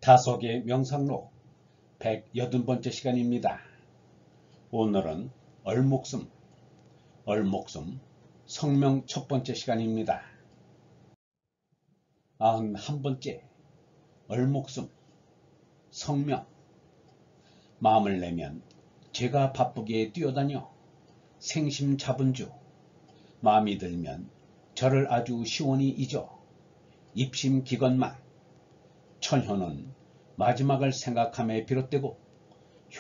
다속의 명상록 180번째 시간입니다. 오늘은 얼목숨 성명 첫 번째 시간입니다. 91번째 얼목숨 성명. 마음을 내면 제가 바쁘게 뛰어다녀 생심 잡은 주, 마음이 들면 저를 아주 시원히 잊어 입심 기건만. 천효는 마지막을 생각함에 비롯되고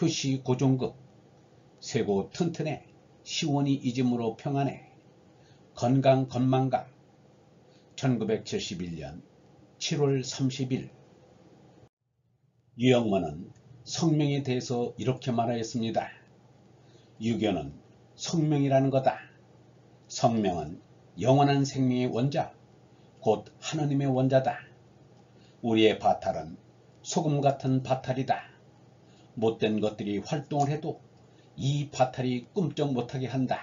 효시 고종급 세고 튼튼해 시원히 잊음으로 평안해 건강 건망강. 1971년 7월 30일. 유영문은 성명에 대해서 이렇게 말하였습니다. 유교는 성명이라는 거다. 성명은 영원한 생명의 원자, 곧 하느님의 원자다. 우리의 바탈은 소금 같은 바탈이다. 못된 것들이 활동을 해도 이 바탈이 꿈쩍 못하게 한다.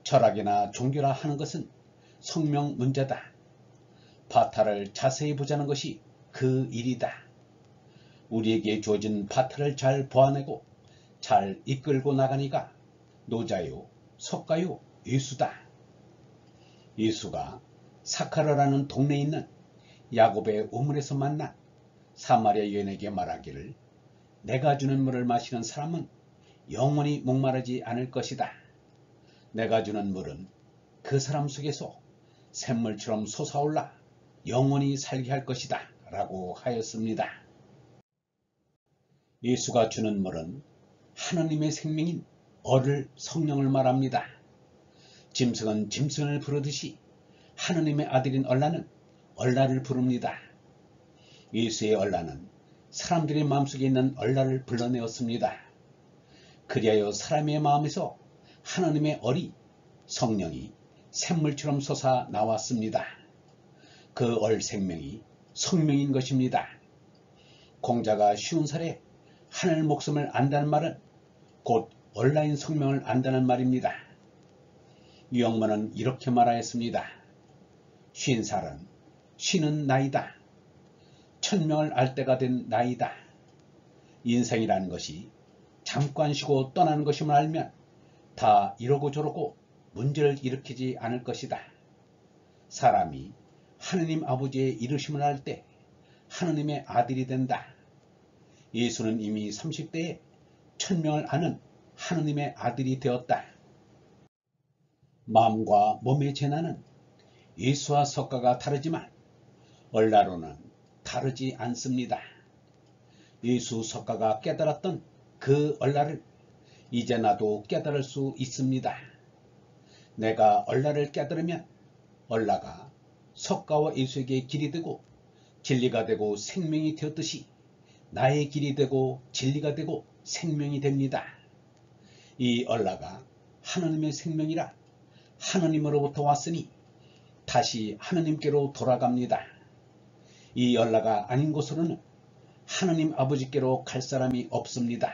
철학이나 종교라 하는 것은 성명 문제다. 바탈을 자세히 보자는 것이 그 일이다. 우리에게 주어진 바탈을 잘 보아내고 잘 이끌고 나가니가 노자요, 석가요, 예수다. 예수가 사카라라는 동네에 있는 야곱의 우물에서 만난 사마리아 여인에게 말하기를 내가 주는 물을 마시는 사람은 영원히 목마르지 않을 것이다. 내가 주는 물은 그 사람 속에서 샘물처럼 솟아올라 영원히 살게 할 것이다 라고 하였습니다. 예수가 주는 물은 하느님의 생명인 얼을 성령을 말합니다. 짐승은 짐승을 부르듯이 하느님의 아들인 얼라는 얼라를 부릅니다. 예수의 얼라는 사람들의 마음속에 있는 얼라를 불러내었습니다. 그리하여 사람의 마음에서 하나님의 얼이 성령이 샘물처럼 솟아 나왔습니다. 그 얼 생명이 성명인 것입니다. 공자가 50살에 하늘 목숨을 안다는 말은 곧 얼라인 성명을 안다는 말입니다. 유영문은 이렇게 말하였습니다. 50살은 쉬는 나이다. 천명을 알 때가 된 나이다. 인생이라는 것이 잠깐 쉬고 떠나는 것임을 알면 다 이러고 저러고 문제를 일으키지 않을 것이다. 사람이 하느님 아버지의 이르심을 알 때 하느님의 아들이 된다. 예수는 이미 30대에 천명을 아는 하느님의 아들이 되었다. 마음과 몸의 재난은 예수와 석가가 다르지만 얼라로는 다르지 않습니다. 예수 석가가 깨달았던 그 얼라를 이제 나도 깨달을 수 있습니다. 내가 얼라를 깨달으면 얼라가 석가와 예수에게 길이 되고 진리가 되고 생명이 되었듯이 나의 길이 되고 진리가 되고 생명이 됩니다. 이 얼라가 하느님의 생명이라 하느님으로부터 왔으니 다시 하느님께로 돌아갑니다. 이 얼라가 아닌 곳으로는 하느님 아버지께로 갈 사람이 없습니다.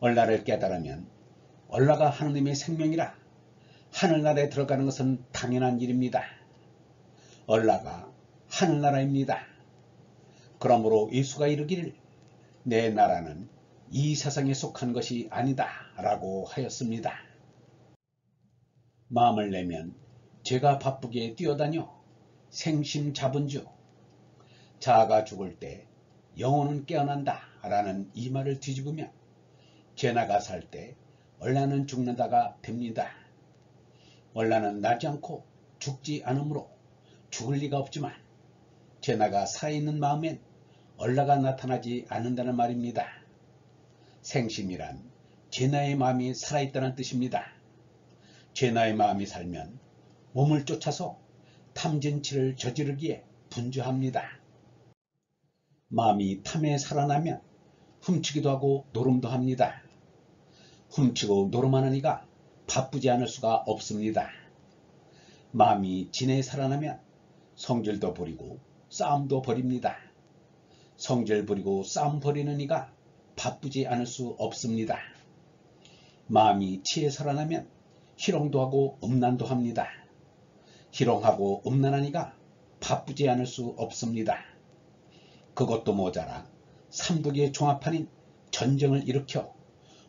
얼라를 깨달으면 얼라가 하느님의 생명이라 하늘나라에 들어가는 것은 당연한 일입니다. 얼라가 하늘나라입니다. 그러므로 예수가 이르기를 내 나라는 이 세상에 속한 것이 아니다 라고 하였습니다. 마음을 내면 제가 바쁘게 뛰어다녀 생심 잡은 주, 자아가 죽을 때 영혼은 깨어난다 라는 이 말을 뒤집으면 죄나가 살 때 얼라는 죽는다가 됩니다. 얼라는 나지 않고 죽지 않으므로 죽을 리가 없지만 죄나가 살아있는 마음엔 얼라가 나타나지 않는다는 말입니다. 생심이란 죄나의 마음이 살아있다는 뜻입니다. 죄나의 마음이 살면 몸을 쫓아서 탐진치를 저지르기에 분주합니다. 마음이 탐에 살아나면 훔치기도 하고 노름도 합니다. 훔치고 노름하는 이가 바쁘지 않을 수가 없습니다. 마음이 진에 살아나면 성질도 버리고 싸움도 버립니다. 성질 부리고 싸움 버리는 이가 바쁘지 않을 수 없습니다. 마음이 치에 살아나면 희롱도 하고 음란도 합니다. 희롱하고 음란한 이가 바쁘지 않을 수 없습니다. 그것도 모자라 삼독의 종합판인 전쟁을 일으켜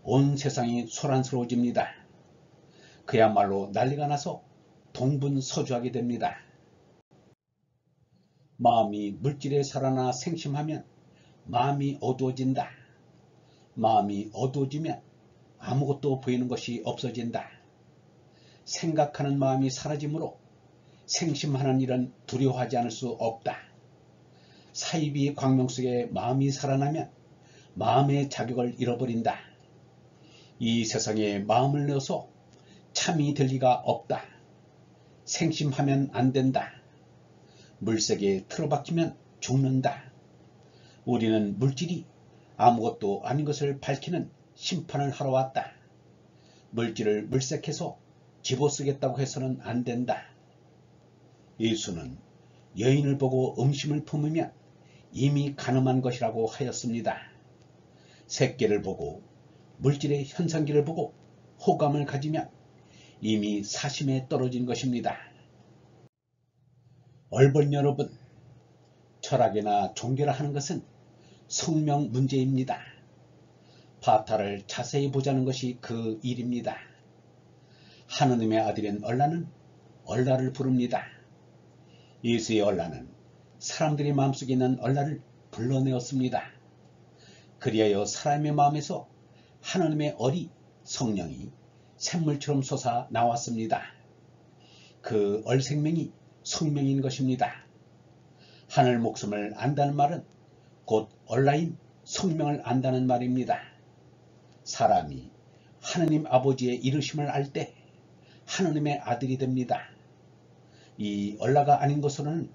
온 세상이 소란스러워집니다. 그야말로 난리가 나서 동분서주하게 됩니다. 마음이 물질에 살아나 생심하면 마음이 어두워진다. 마음이 어두워지면 아무것도 보이는 것이 없어진다. 생각하는 마음이 사라지므로 생심하는 일은 두려워하지 않을 수 없다. 사이비 광명 속에 마음이 살아나면 마음의 자격을 잃어버린다. 이 세상에 마음을 넣어서 참이 될 리가 없다. 생심하면 안 된다. 물색에 틀어박히면 죽는다. 우리는 물질이 아무것도 아닌 것을 밝히는 심판을 하러 왔다. 물질을 물색해서 집어쓰겠다고 해서는 안 된다. 예수는 여인을 보고 음심을 품으면 이미 가늠한 것이라고 하였습니다. 새끼를 보고 물질의 현상기를 보고 호감을 가지면 이미 사심에 떨어진 것입니다. 얼본 여러분, 철학이나 종교라 하는 것은 성명 문제입니다. 바타를 자세히 보자는 것이 그 일입니다. 하느님의 아들인 얼라는 얼라를 부릅니다. 예수의 얼라는 사람들의 마음속에 있는 얼라를 불러내었습니다. 그리하여 사람의 마음에서 하느님의 얼이 성령이 샘물처럼 솟아 나왔습니다. 그 얼생명이 성명인 것입니다. 하늘 목숨을 안다는 말은 곧 얼라인 성명을 안다는 말입니다. 사람이 하느님 아버지의 이르심을 알 때 하느님의 아들이 됩니다. 이 얼라가 아닌 것으로는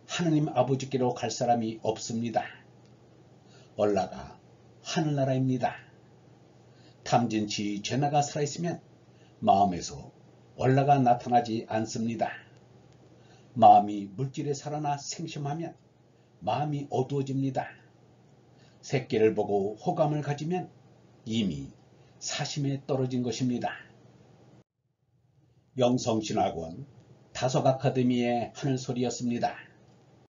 하느님 아버지께로 갈 사람이 없습니다. 얼라가 하늘나라입니다. 탐진치 죄나가 살아있으면 마음에서 얼라가 나타나지 않습니다. 마음이 물질에 살아나 생심하면 마음이 어두워집니다. 새끼를 보고 호감을 가지면 이미 사심에 떨어진 것입니다. 영성신학원 다속 아카데미의 하늘소리였습니다.